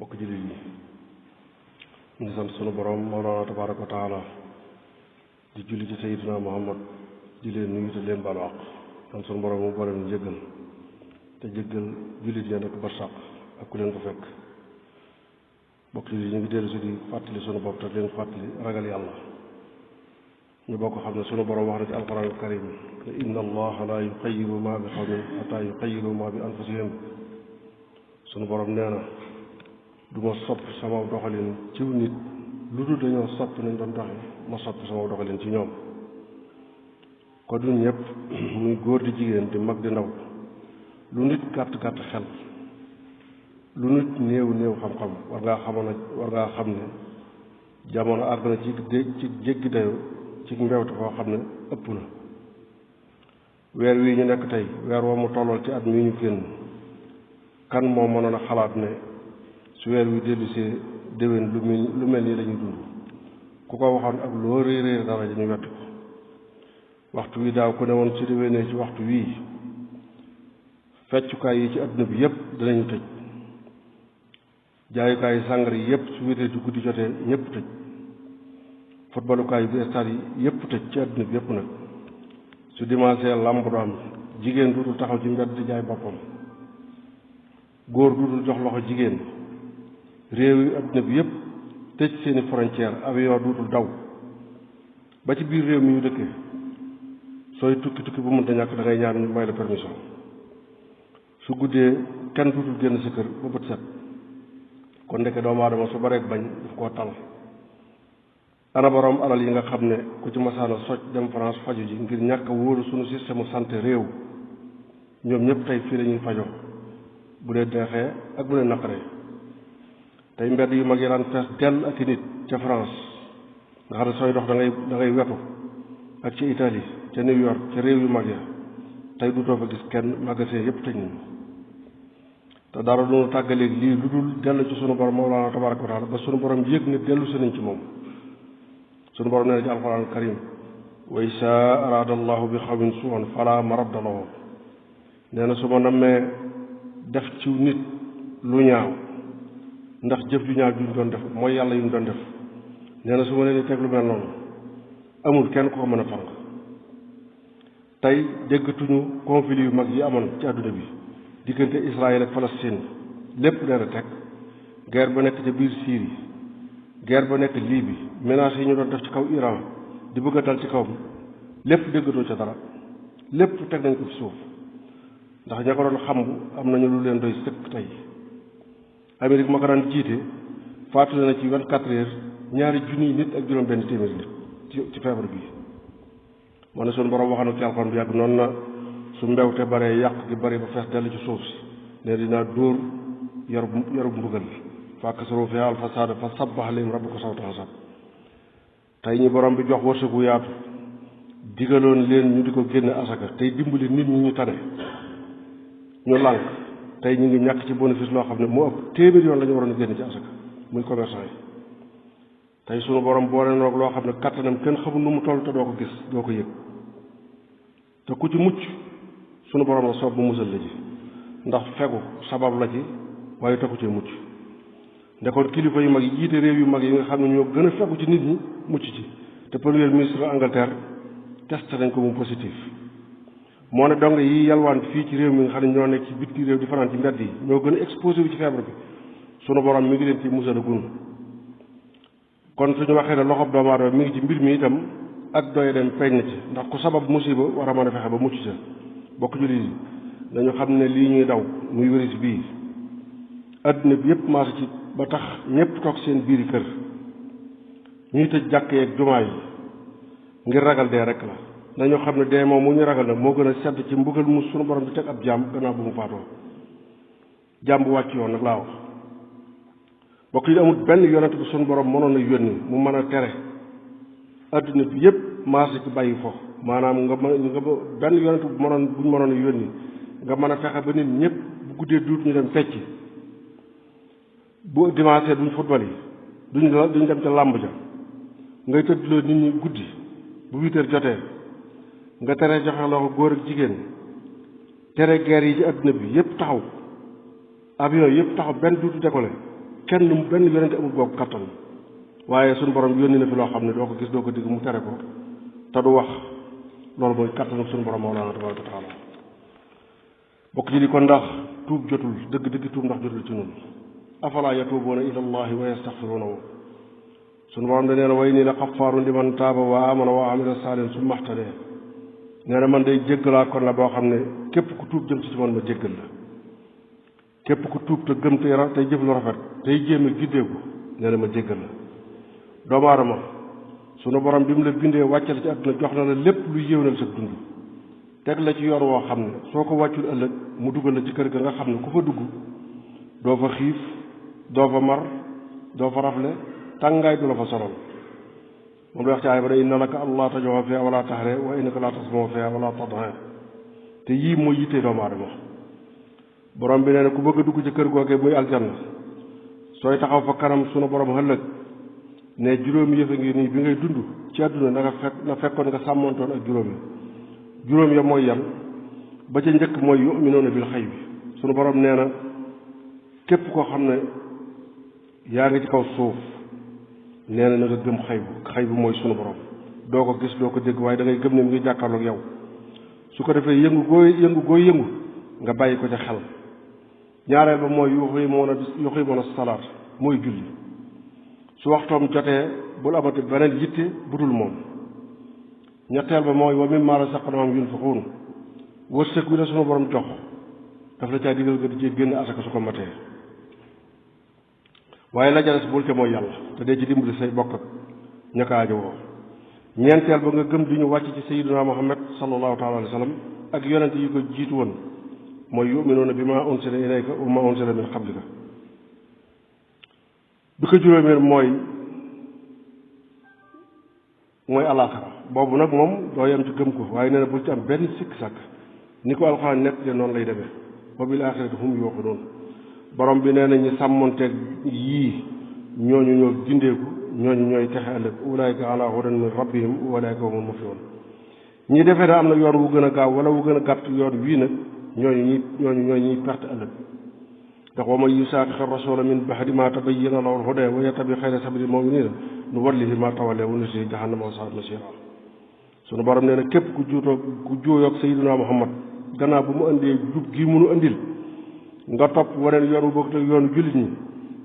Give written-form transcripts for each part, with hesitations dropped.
bokk jullit yi ñu ngi sant sunu borom Mawlana tabaraka wa taala di julli ci sayyidina Muhammad di leen nuyu te leen baalu àq sant sunu borom mu boole nu jéggal te jéggal jullit yi nekk barsàq ak ku leen ko fekk bokk jullit yi ñu ngi dellu si di fàttali sunu bopp te leen fàttali ragal yàlla ñu bokk xam ne sunu borom wax na ci alquran karim ne inna allaha la yuxayyiru ma bi qawmin xataa yuxayyiru ma bi anfusihim sunu borom nee na du ma soppi sama doxalin ciw nit lu dul dañoo soppi nañ doon doxe ma soppi sama doxalin ci ñoom ko du ñëpp muy góor di jigéen di mag di ndaw lu nit gàtt gàtt xel lu nit néew néew xam-xam war ngaa xam ne jamono àgg na ci jéggi dayo ci mbewte foo xam ne ëpp na weer wii ñu nekk tey weer woo mu tollool ci at mi ñu génn kan moo mënoon a xalaat ne su weer wi dellusee déwén lu mel nii lañuy dund ku ko waxoon ak loo réeréer dara ñu wett ko waxtu wi daaw ku ne woon su déwénee ci waxtu wii feccukaay yi ci adduna bi yépp dinañu tëj jaayukaay yi sàngara yi yépp su wéetee ci guddi jotee ñépp tëj footballukaay bi stade yi yépp tëj ci adduna bi yépp nag su dimanche làmb du am jigéen dootul taxaw ci mbedd di jaay boppam góor dootul jox loxo jigéen réew yi adduna bi yépp tëj seeni frontière avion dootul daw ba ci biir réew mi ñu dëkkee sooy tukki bu mënta ñàkk da ngay ñaan ñu may la permission su guddee kenn dootul génn sa kër ba bët set kon ndeke doomu aadama su bareek bañ daf koo tal ana borom alal yi nga xam ne ku ci masaana soj dem France faju ji ngir ñàkk a wóolu suñu système santé réew ñoom ñëpp tey fii lañuy fajoo bu dee deexee ak bu dee naqaree tey mbedd yu mag yi daan fees dell ak i nit ca France nga xam ne sooy dox da ngay wetu ak ci Italie ca New York ca réew yu mag ya tey du too fa gis kenn magasin yëpp tëj nañu te dara doonu tàggaleeg lii lu dul dellu ci sunu borom Mawlana tabaraka wa taala ba sunu borom yëg ne dellu si nañ ci moom sunu borom nee na ci alquran karim wa isaa araada allahu bi xawmin suu'an fala maradda lahu nee na su ma nammee def ci nit lu ñaaw ndax jëf ju ñaaw ju ñu doon def mooy yàlla yu ñu doon def nee na su ma leen di teg lu mel noonu amul kenn ko mën a fang tey déggatuñu conflit yu mag yi amoon ci àdduna bi diggante Israël ak Palestine lépp nee na teg guerre ba nekk ca biir Syrie guerre ba nekk Libye menaces yi ñu doon def ci kaw Iran di bëgg a dal ci kawam lépp déggatoo ca dara lépp teg nañ ko ci suuf ndax ña ko doon xambu am nañu lu leen doy sëkk tey Amérique ma ko daan jiite faatule na ci 24 heures ñaari junniy nit ak juróom benn téeméer nit ci feebar bi moo ne suñu borom waxoon na ci alxuraan bi yàgg noonu na su mbewte baree yàq gi bari ba fees dell ci suuf si ne dinaa dóor yarub mbugal fàkkasaro fi al fasaada fa sabbax alayhim rabbuka sawta hasab tey ñi borom bi jox wërsëgu yaatu digaloon leen ñu di ko génne asaka tey dimbali nit ñi ñu tane ñu lànk tey ñu ngi ñàkk ci bénéfice loo xam ne moo ëpp téeméer yoon la ñu waroon génne ci asaka muy commerçant yi tey sunu borom boole noog loo xam ne kattanam kenn xamul nu mu toll te doo ko gis doo ko yëg te ku ci mucc sunu borom la soob bu musal la ji ndax fegu sabab la ci waaye taxu cee mucc ndekoon kilifa yu mag yi jiite réew yu mag yi nga xam ne ñoo gën a fegu ci nit ñi mucc ci te premier ministre Angleterre testé nañ ko mu positif moo ne dong yi yalwaan fii ci réew mi nga xam ne ñoo nekk ci bitti réew di fanaan ci mbedd yi ñoo gën a exposé wu ci feebar bi sunu borom mi ngi leen ci musal a gun kon suñu waxee ne loxob doomu aadama mi ngi ci mbir mi itam ak doy dem feeñ na ci ndax ku sabab musiba war a mën a fexe ba mucc ca bokk jullit yi dañu xam ne lii ñuy daw muy wéris bii adduna bi yépp maase ci ba tax ñépp toog seen biiri kër ñuy tëj jàkk yeeg jumaa yi ngir ragal dee rek la dañoo xam ne dee moom mu ñu ragal nag moo gën a sedd ci mbugal mu sunu borom bi teg ab jaam gannaaw bu mu faatoo jaam bu wàcc yoon nag laa wax bokk yi amul benn yonent bu sunu borom mënoon a yónni mu mën a tere adduna bi yépp maase ci bàyyi fo maanaam nga benn yonent bu buñ mënoon a yónni nga mën a fexe ba nit ñëpp bu guddee duut ñu dem fecc bu dimanche duñ football yi duñ dem ca làmb ja ngay tëddloo nit ñi guddi bu 8 heures jotee nga tere joxe loxo góor ak jigéen tere guerre yi ci adduna bi yépp taxaw avion yépp taxaw benn duutu décollé kenn benn yonente amul boobu kattan waaye suñu borom yónni na fi loo xam ne doo ko gis doo ko digg mu tere ko te du wax loolu mooy kattanu suñu borom Mawlana tabaraka wa taala bokk ji di kon ndax tuub jotul dëgg tuub ndax jotul ci ñun afala yatuubuuna ila allahi wa yastaxfiruunahu suñu borom da nee na way nii la xafaarun liman taaba wa amana wa amila saalihan summa ihtadee nee na man day jéggalaa kon la boo xam ne képp ku tuub jëm ci man ma jéggal la képp ku tuub te gëm tey jëf lu rafet tey jéem a giddeeku nee na ma jéggal la doomu aadama sunu borom bi mu la bindee wàcce la ci àdduna jox na la lépp lu yéwénal sa dund teg la ci yoon woo xam ne soo ko wàccul ëllëg mu dugal la ci kër ga nga xam ne ku fa dugg doo fa xiif doo fa mar doo fa rafle tàngaay du la fa sonal moom la wax ci aay ba ne inna laka allah tajoxa fiha wala taxre wa innaka la tasmoo fiha wala tadha te yii mooy yittee doomu aadama borom bi nee na ku bëgg a dugg ci kër googee muy aljanna sooy taxaw fa kanam sunu borom ëllëg ne juróomi yëfe ngi nii bi ngay dund ci àdduna na fekkoon nga sàmmontoon ak juróom ya mooy yan ba ca njëkk mooy yuminuuna bil xay bi sunu borom nee na képp koo xam ne yaa ngi ci kaw suuf nee na nga gëm xay bu mooy sunu borom doo ko gis doo ko dégg waaye da ngay gëm ne mi ngi jàkkaarloog yow su ko defee yëngu gooy yëngu nga bàyyi ko ca xel ñaareel ba mooy yuqiimoona salaat mooy julli su waxtoom jotee bul amati beneen yitte budul moom ñetteel ba mooy wa mimmaa razaqnaahum yunfiquun wërsëg wi la sunu borom jox daf la caa digal nga di ci génn asaka su ko matee waaye la jales bul ca mooy yàlla te dee ci dimbali say bokk ak ña ko aajowoo ñeenteel ba nga gëm di ñu wàcc ci sayyidina Muhammad sallallahu taala alayhi wa sallam ak yonente yi ko jiitu woon mooy yuminuuna bi ma unsila ilayka wa ma unsila min qablika bi ko juróomeel mooy alaaxira boobu nag moom doo yem ci gëm ko waaye nee na bul ci am benn sikk sàkk ni ko alxuraan nekk de noonu lay demee wa bil aaxirati hum yuuqinuun borom bi nee na ñi sàmmonteeg yii ñooñu ñoo gindeeku ñooñu ñooy texe ëllëg ulaayka ala hudan min rabbihim wa ulaayka humul muflihun ñi defee ne am na yoon wu gën a gaaw wala wu gën a gàtt yoon wii nag ñooñu ñuy perte ëllëg ndax wa man yusaaqiqi rasula min ba'di ma tabayyana lahu al-hudaa wa yattabi xayra sabili l-mu'miniina nuwallihi ma tawalla wa nuslihi jahannama wa sa'at masiira sunu borom nee na képp ku juuyoog sayyidina Muhammad gannaaw bu mu indee jub gi munu indil nga topp waneen yoon wu bokk te yoonu jullit ñi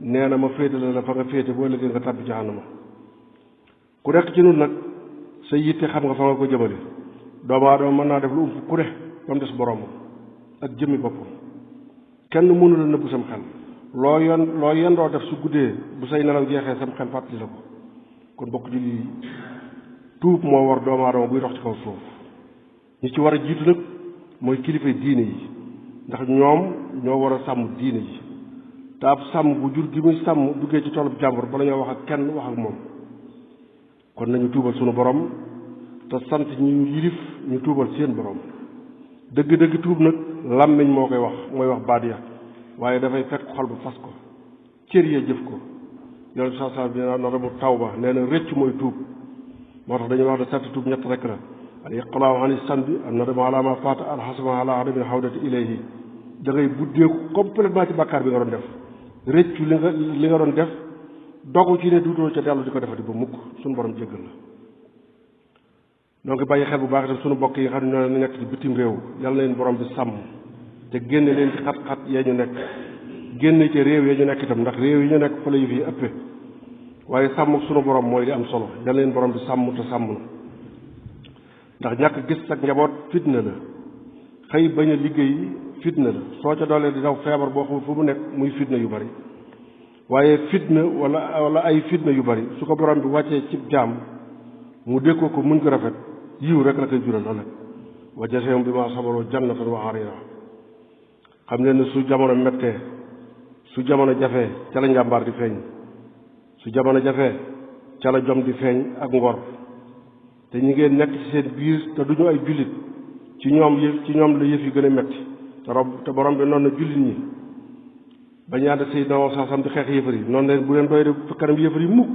nee na ma féetale la fa nga féete boo liggéey nga tàbbi jahannama ku nekk ci nun nag sa yitte xam nga fa nga ko jëmale doomu aadama mën naa def lu ump ku ne ba mu des borom ak jëmmi boppam kenn mënu la nëbbu sam xel loo yendoo def su guddee bu say nelaw jeexee sam xel fàttali la ko kon bokk ci lii tuub moo war doomu aadama buy dox ci kaw suuf ñi ci war a jiitu nag mooy kilifa diine yi ndax ñoom ñoo war a sàmm diine yi te ab sàmm bu jur gi muy sàmm duggee ci toolub jàmbur bala ñoo wax ak kenn wax ak moom kon nañu tuubal sunu borom te sant ñu yilif ñu tuubal seen borom dëgg-dëgg tuub nag làmmiñ moo koy wax mooy wax baat ya waaye dafay fekk xol bu fas ko cër ya jëf ko yoon sa bi na mu tawba nee na rëcc mooy tuub moo tax dañuy wax ne sant tuub ñett rek la al iqlaaw ani sanbi am na dama ala ma faata alxasama ala adami xawdati ilayhi da ngay buddeeku complètement ci bàkkaar bi nga doon def rëccu li nga doon def dogu ci ne duutoo ca dellu di ko defati ba mukk suñu borom jéggal la donc bàyyi xel bu baax itam suñu mbokk yi xam ne ñoo nekk ci bitim réew yàlla na leen borom bi sàmm te génne leen ci xat-xat yee ñu nekk génne ci réew yee ñu nekk itam ndax réew yi ñu nekk fa la yëf yi ëppee waaye sàmm suñu borom mooy li am solo yàlla leen borom bi sàmm te sàmm na ndax ñàkk gis ak njaboot fitna la xëy bañ a liggéey fitna la soo ca doolee di daw feebar boo xamul fu mu nekk muy fitna yu bari waaye fitna wala ay fitna yu bari su ko borom bi wàccee cib jaam mu dékkoo ko muñ ko rafet yiw rek la koy jural ëllëg wa jazaahum bimaa sabaru jannatan wa hariira xam leen ne su jamono mettee su jamono jafee ca la njàmbaar di feeñ su jamono jafee ca la jom di feeñ ak ngor te ñi ngeen nekk ci seen biir te duñu ay jullit ci ñoom la yëf yi gën a metti te borom bi noonu na jullit ñi bañ ànd Seydina Muhammad di xeex yëfar yi noonu leen bu leen doy de fa kanam yëfar yi mukk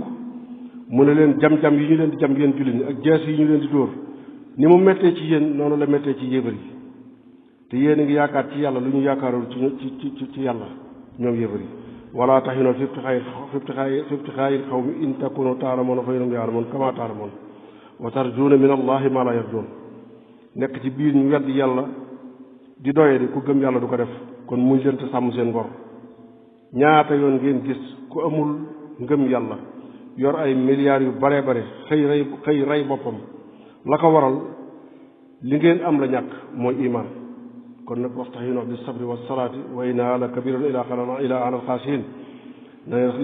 mu ne leen jam-jam yi ñu leen di jam yéen jullit ñi ak jees yi ñu leen di dóor ni mu mettee ci yéen noonu la mettee ci yëfar yi te yéen a ngi yaakaar ci yàlla lu ñu yaakaarul ci yàlla ñoom yëfar yi wala tahinu fi ibtixaayil qawmi in takunu taalamoon fa innahum yaalamoon kama taalamoon wa tarjuuna min allahi ma la yarjuun nekk ci biir ñu wedd yàlla di doye di ku gëm yàlla du ko def kon muñ leen te sàmm seen ngor ñaata yoon ngeen gis ku amul ngëm yàlla yor ay milliards yu bare bare xëy rey boppam la ko waral li ngeen am la ñàkk mooy iman kon nag wastaxiinu bis sabri was salaati wa innahaa la kabiratun ila alal xaasiin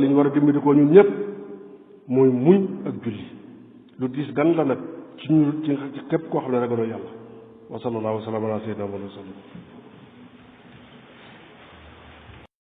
li ñu war a dimbali ko ñun ñëpp mooy muñ ak julli lu diis gan la nag ci ñu ci képp koo xam ne ragaloo yàlla wa sallallahu wa sallam ala sayyidina Muhammad